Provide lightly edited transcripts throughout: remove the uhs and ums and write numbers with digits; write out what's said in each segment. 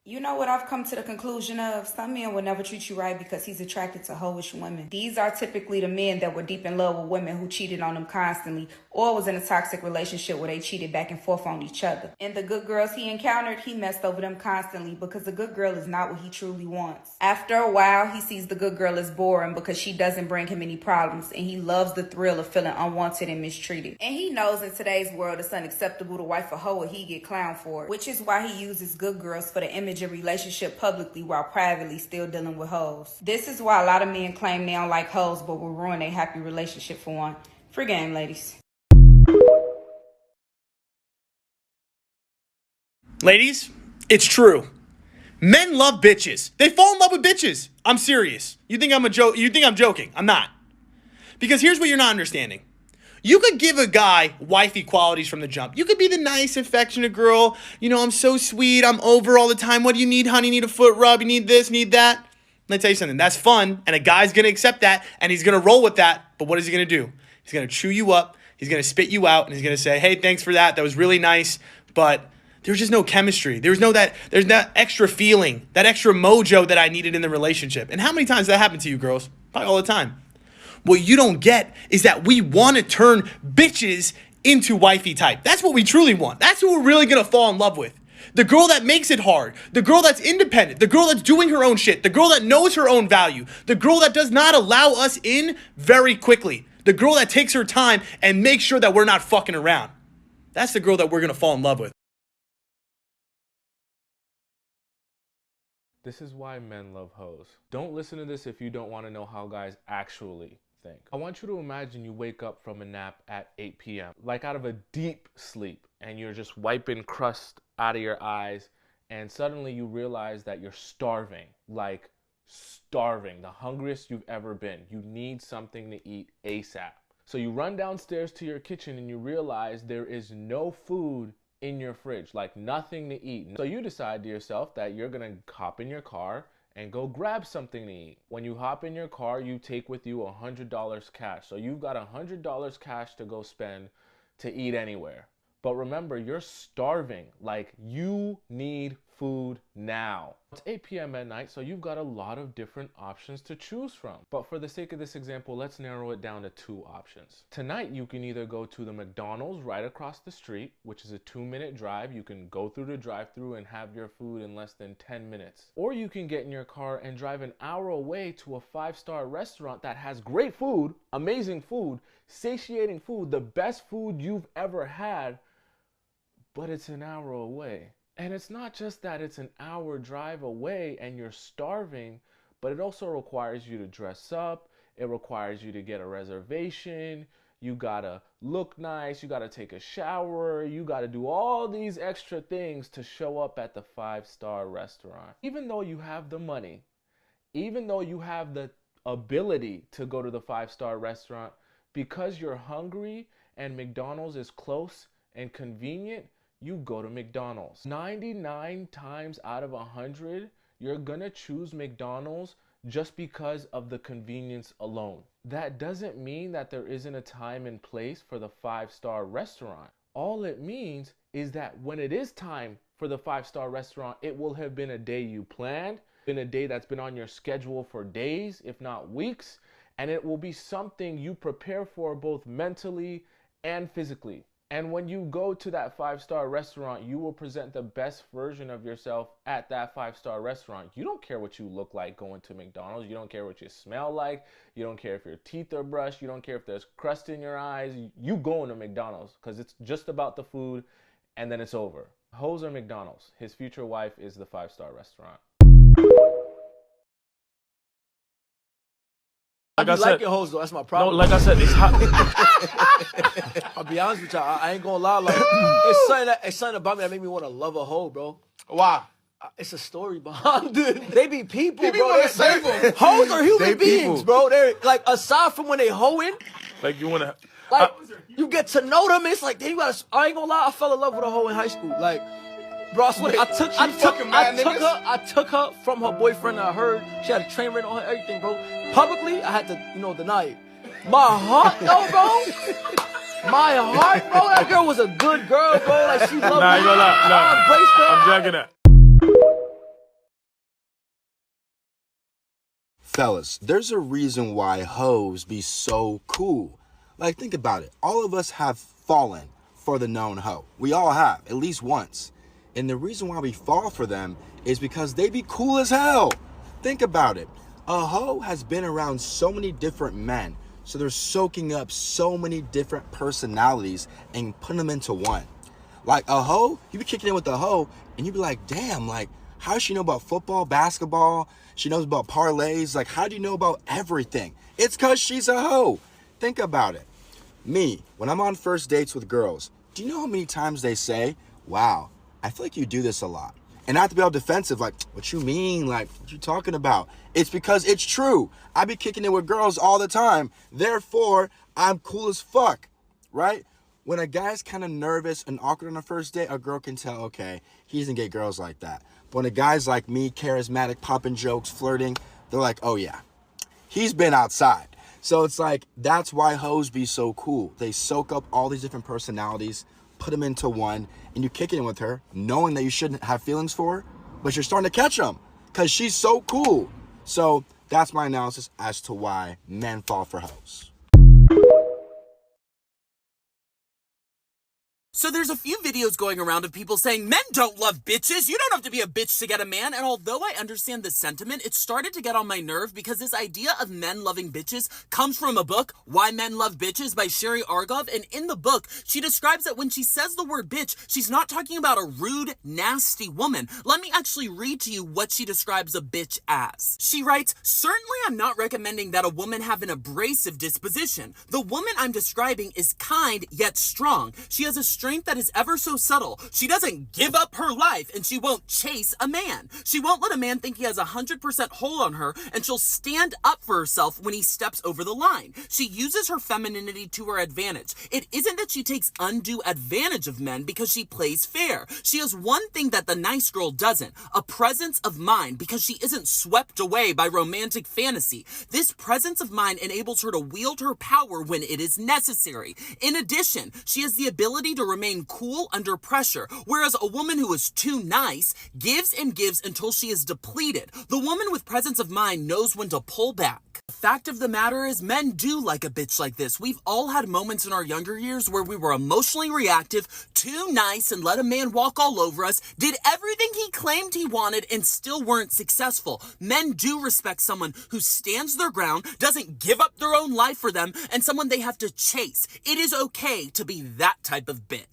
You know what I've come to the conclusion of? Some men will never treat you right because he's attracted to hoish women. These are typically the men that were deep in love with women who cheated on them constantly or was in a toxic relationship where they cheated back and forth on each other. And the good girls he encountered, he messed over them constantly because the good girl is not what he truly wants. After a while, he sees the good girl as boring because she doesn't bring him any problems, and he loves the thrill of feeling unwanted and mistreated. And he knows in today's world it's unacceptable to wife a hoe or he get clowned for it, which is why he uses good girls for the image of relationship publicly while privately still dealing with hoes. This is why a lot of men claim they don't like hoes but will ruin a happy relationship for one. Free game, ladies. Ladies, it's true. Men love bitches. They fall in love with bitches. I'm serious. You think I'm joking? I'm not. Because here's what you're not understanding. You could give a guy wifey qualities from the jump. You could be the nice, affectionate girl. You know, I'm so sweet. I'm over all the time. What do you need, honey? You need a foot rub? You need this, need that? Let me tell you something. That's fun, and a guy's going to accept that, and he's going to roll with that. But what is he going to do? He's going to chew you up. He's going to spit you out, and he's going to say, hey, thanks for that. That was really nice, but there's just no chemistry. There's that extra feeling, that extra mojo that I needed in the relationship. And how many times does that happen to you, girls? Probably all the time. What you don't get is that we want to turn bitches into wifey type. That's what we truly want. That's who we're really going to fall in love with. The girl that makes it hard. The girl that's independent. The girl that's doing her own shit. The girl that knows her own value. The girl that does not allow us in very quickly. The girl that takes her time and makes sure that we're not fucking around. That's the girl that we're going to fall in love with. This is why men love hoes. Don't listen to this if you don't want to know how guys actually think. I want you to imagine you wake up from a nap at 8 p.m. like out of a deep sleep, and you're just wiping crust out of your eyes, and suddenly you realize that you're starving, like starving, the hungriest you've ever been. You need something to eat ASAP. So you run downstairs to your kitchen and you realize there is no food in your fridge, like nothing to eat. So you decide to yourself that you're gonna hop in your car and go grab something to eat. When you hop in your car, you take with you $100 cash. So you've got $100 cash to go spend to eat anywhere. But remember, you're starving. Like, you need food now. It's 8 p.m. at night, so you've got a lot of different options to choose from. But for the sake of this example, let's narrow it down to two options. Tonight, you can either go to the McDonald's right across the street, which is a 2-minute drive. You can go through the drive-thru and have your food in less than 10 minutes. Or you can get in your car and drive an hour away to a 5-star restaurant that has great food, amazing food, satiating food, the best food you've ever had, but it's an hour away. And it's not just that it's an hour drive away and you're starving, but it also requires you to dress up. It requires you to get a reservation. You gotta look nice. You gotta take a shower. You gotta do all these extra things to show up at the 5-star restaurant. Even though you have the money, even though you have the ability to go to the 5-star restaurant, because you're hungry and McDonald's is close and convenient, you go to McDonald's. 99 times out of 100, you're gonna choose McDonald's just because of the convenience alone. That doesn't mean that there isn't a time and place for the 5-star restaurant. All it means is that when it is time for the 5-star restaurant, it will have been a day you planned, been a day that's been on your schedule for days, if not weeks, and it will be something you prepare for both mentally and physically. And when you go to that 5-star restaurant, you will present the best version of yourself at that 5-star restaurant. You don't care what you look like going to McDonald's. You don't care what you smell like. You don't care if your teeth are brushed. You don't care if there's crust in your eyes. You going to McDonald's because it's just about the food, and then it's over. Hoes are McDonald's. His future wife is the 5-star restaurant. Like I like your hoes though, that's my problem. No, like I said, it's hot. I'll be honest with y'all, I ain't gonna lie, like it's something about me that make me want to love a hoe, bro. Why? It's a story behind it. They be people, bro. wanna save them. Hoes are human beings, people. bro. They're like, aside from when they hoeing, Like you wanna? like you get to know them. It's like, damn, you gotta. I ain't gonna lie, I fell in love with a hoe in high school. Like, bro, I swear, I took her from her boyfriend. I heard she had a train written on her, everything, bro. Publicly, I had to, deny it. My heart, though, bro. My heart, bro. That girl was a good girl, bro. Like, she loved me. Nah, you gonna lie. I embraced her. I'm jacking that. Fellas, there's a reason why hoes be so cool. Like, think about it. All of us have fallen for the known hoe. We all have, at least once. And the reason why we fall for them is because they be cool as hell. Think about it. A hoe has been around so many different men, so they're soaking up so many different personalities and putting them into one. Like a hoe, you be kicking in with a hoe, and you be like, damn, like, how does she know about football, basketball? She knows about parlays. Like, how do you know about everything? It's because she's a hoe. Think about it. Me, when I'm on first dates with girls, do you know how many times they say, wow, I feel like you do this a lot? And not to be all defensive, like, what you mean? Like, what you talking about? It's because it's true. I be kicking it with girls all the time. Therefore, I'm cool as fuck, right? When a guy's kind of nervous and awkward on a first date, a girl can tell, okay, he doesn't get girls like that. But when a guy's like me, charismatic, popping jokes, flirting, they're like, oh yeah, he's been outside. So it's like, that's why hoes be so cool. They soak up all these different personalities, put them into one, and you kick it in with her, knowing that you shouldn't have feelings for her, but you're starting to catch them because she's so cool. So that's my analysis as to why men fall for hoes. So there's a few videos going around of people saying men don't love bitches. You don't have to be a bitch to get a man. And although I understand the sentiment, it started to get on my nerve because this idea of men loving bitches comes from a book, Why Men Love Bitches by Sherry Argov. And in the book, she describes that when she says the word bitch, she's not talking about a rude, nasty woman. Let me actually read to you what she describes a bitch as. She writes, certainly I'm not recommending that a woman have an abrasive disposition. The woman I'm describing is kind yet strong. She has a strength that is ever so subtle. She doesn't give up her life and she won't chase a man. She won't let a man think he has 100% hold on her, and she'll stand up for herself when he steps over the line. She uses her femininity to her advantage. It isn't that she takes undue advantage of men because she plays fair. She has one thing that the nice girl doesn't, a presence of mind, because she isn't swept away by romantic fantasy. This presence of mind enables her to wield her power when it is necessary. In addition, she has the ability to remain cool under pressure, whereas a woman who is too nice gives and gives until she is depleted. The woman with presence of mind knows when to pull back. The fact of the matter is, men do like a bitch like this. We've all had moments in our younger years where we were emotionally reactive, too nice, and let a man walk all over us, did everything he claimed he wanted, and still weren't successful. Men do respect someone who stands their ground, doesn't give up their own life for them, and someone they have to chase. It is okay to be that type of bitch.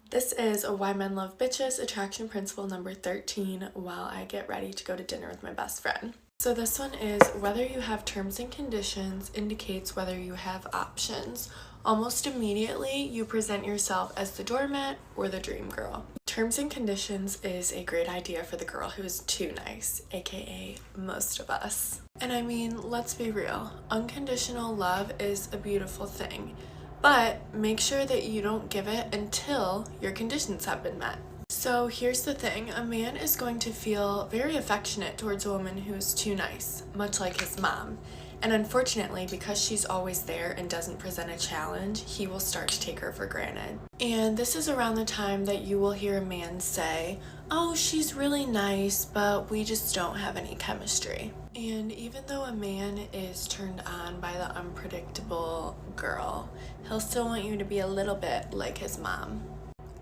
This is a Why Men Love Bitches attraction principle number 13 while I get ready to go to dinner with my best friend. So this one is whether you have terms and conditions indicates whether you have options. Almost immediately, you present yourself as the doormat or the dream girl. Terms and conditions is a great idea for the girl who is too nice, aka most of us. And I mean, let's be real, unconditional love is a beautiful thing. But make sure that you don't give it until your conditions have been met. So here's the thing, a man is going to feel very affectionate towards a woman who's too nice, much like his mom. And unfortunately, because she's always there and doesn't present a challenge, he will start to take her for granted. And this is around the time that you will hear a man say, oh, she's really nice, but we just don't have any chemistry. And even though a man is turned on by the unpredictable girl, he'll still want you to be a little bit like his mom.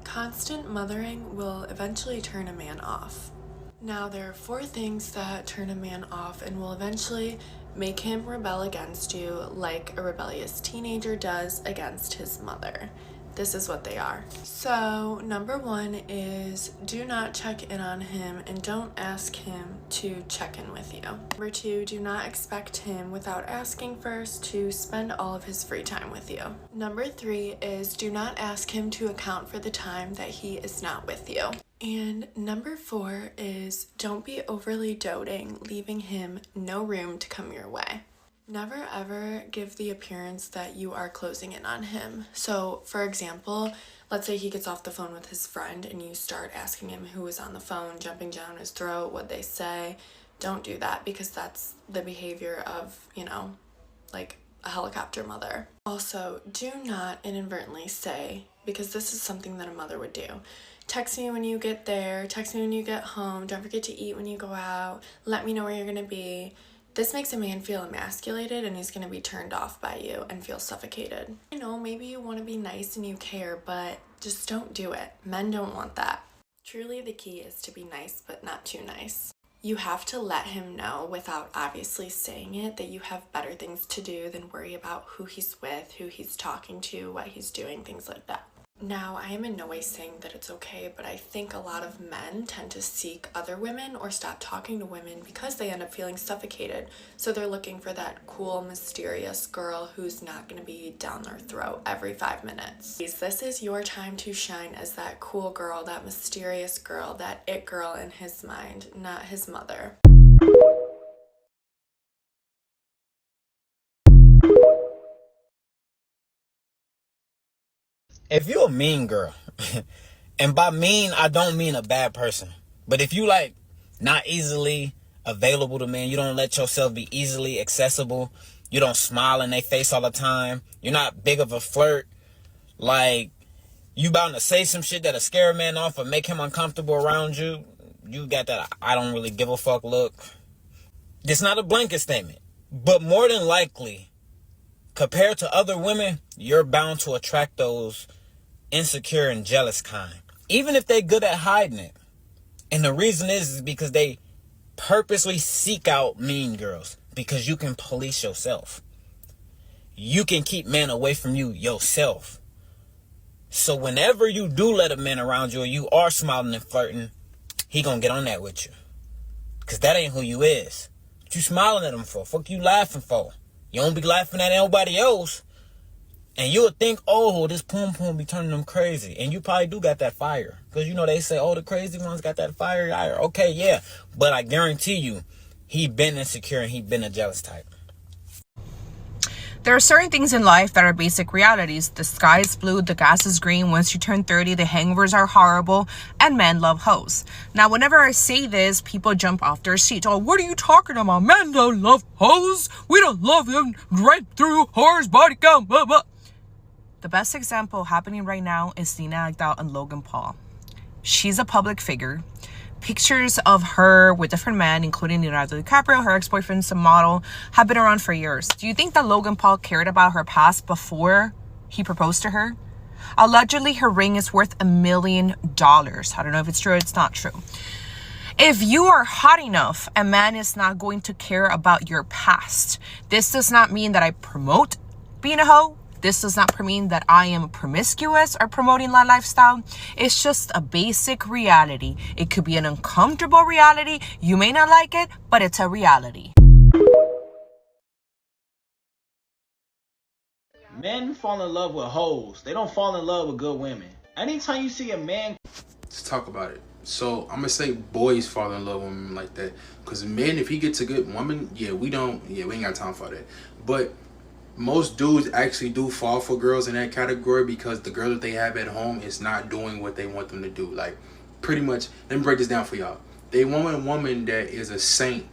Constant mothering will eventually turn a man off. Now, there are 4 things that turn a man off and will eventually make him rebel against you like a rebellious teenager does against his mother. This is what they are. So, number 1 is do not check in on him and don't ask him to check in with you. Number 2, do not expect him without asking first to spend all of his free time with you. Number 3 is do not ask him to account for the time that he is not with you. And number 4 is don't be overly doting, leaving him no room to come your way. Never ever give the appearance that you are closing in on him. So, for example, let's say he gets off the phone with his friend and you start asking him who is on the phone, jumping down his throat, what they say. Don't do that because that's the behavior of, like a helicopter mother. Also, do not inadvertently say because this is something that a mother would do. Text me when you get there, text me when you get home, don't forget to eat when you go out, let me know where you're gonna be. This makes a man feel emasculated and he's gonna be turned off by you and feel suffocated. I know maybe you wanna be nice and you care, but just don't do it. Men don't want that. Truly the key is to be nice, but not too nice. You have to let him know without obviously saying it that you have better things to do than worry about who he's with, who he's talking to, what he's doing, things like that. Now, I am in no way saying that it's okay, but I think a lot of men tend to seek other women or stop talking to women because they end up feeling suffocated. So they're looking for that cool, mysterious girl who's not going to be down their throat every 5 minutes. This is your time to shine as that cool girl, that mysterious girl, that it girl in his mind, not his mother. If you're a mean girl, and by mean, I don't mean a bad person, but if you like not easily available to men, you don't let yourself be easily accessible, you don't smile in their face all the time, you're not big of a flirt, like you bound to say some shit that'll scare a man off or make him uncomfortable around you, you got that I don't really give a fuck look. It's not a blanket statement, but more than likely, compared to other women, you're bound to attract those insecure and jealous kind, even if they're good at hiding it. And the reason is because they purposely seek out mean girls, because you can police yourself. You can keep men away from you yourself. So whenever you do let a man around you or you are smiling and flirting, he gonna get on that with you, because that ain't who you is. What you smiling at him for? Fuck you laughing for? You don't be laughing at nobody else. And you would think, oh, this pom-pom be turning them crazy. And you probably do got that fire. Because, you know, they say, oh, the crazy ones got that fire. Okay, yeah. But I guarantee you, he been insecure and he been a jealous type. There are certain things in life that are basic realities. The sky is blue, the grass is green. Once you turn 30, the hangovers are horrible, and men love hoes. Now, whenever I say this, people jump off their seats. Oh, what are you talking about? Men don't love hoes. We don't love them right through whores, body count, blah, blah. The best example happening right now is Nina Agdal and Logan Paul. She's a public figure. Pictures of her with different men, including Leonardo DiCaprio, her ex-boyfriend, some model, have been around for years. Do you think that Logan Paul cared about her past before he proposed to her? Allegedly, her ring is worth $1 million. I don't know if it's true or it's not true. If you are hot enough, a man is not going to care about your past. This does not mean that I promote being a hoe. This does not mean that I am promiscuous or promoting that lifestyle. It's just a basic reality. It could be an uncomfortable reality. You may not like it, but it's a reality. Men fall in love with hoes. They don't fall in love with good women. Anytime you see a man... Let's talk about it. So I'm gonna say boys fall in love with women like that. Because men, if he gets a good woman, we ain't got time for that. But most dudes actually do fall for girls in that category because the girl that they have at home is not doing what they want them to do. Like, pretty much, let me break this down for y'all. They want a woman that is a saint,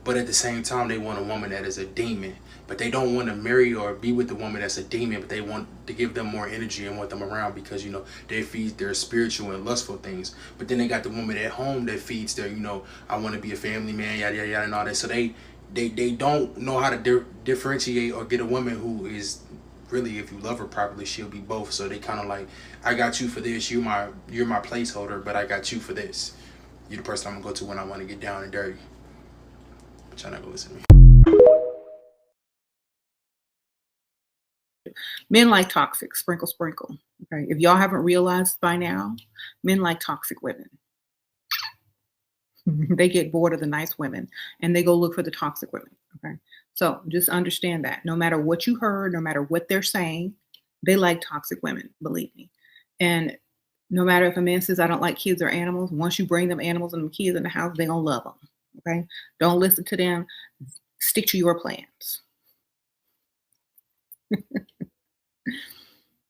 but at the same time, they want a woman that is a demon. But they don't want to marry or be with the woman that's a demon, but they want to give them more energy and want them around because, you know, they feed their spiritual and lustful things. But then they got the woman at home that feeds their, you know, I want to be a family man, yada, yada, yada, and all that. So they don't know how to differentiate or get a woman who is really, if you love her properly, she'll be both. So they kind of like, I got you for this, you're my placeholder, but I got you for this. You're the person I'm gonna go to when I want to get down and dirty. But y'all not gonna listen to me. Men like toxic, sprinkle, sprinkle. Okay, if y'all haven't realized by now, men like toxic women. They get bored of the nice women and they go look for the toxic women. Okay, so just understand that no matter what you heard, no matter what they're saying, they like toxic women, believe me. And no matter if a man says I don't like kids or animals, once you bring them animals and them kids in the house, they're gonna love them. Okay, don't listen to them. Stick to your plans.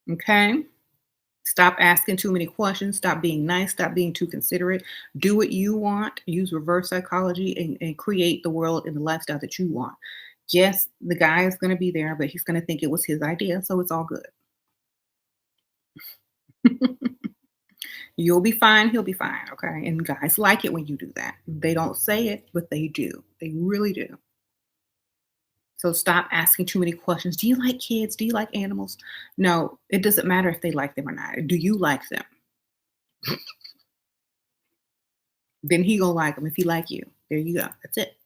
Okay. Stop asking too many questions. Stop being nice. Stop being too considerate. Do what you want. Use reverse psychology and create the world and the lifestyle that you want. Yes, the guy is going to be there, but he's going to think it was his idea. So it's all good. You'll be fine, he'll be fine, okay? And guys like it when you do that. They don't say it, but they do. They really do. So stop asking too many questions. Do you like kids? Do you like animals? No, it doesn't matter if they like them or not. Do you like them? Then he gonna like them if he like you. There you go. That's it.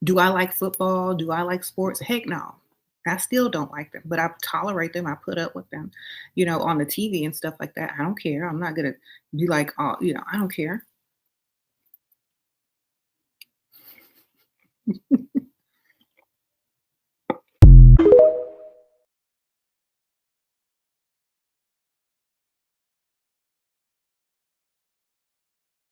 Do I like football? Do I like sports? Heck no. I still don't like them, but I tolerate them. I put up with them, on the TV and stuff like that. I don't care. I'm not gonna be like, oh, I don't care.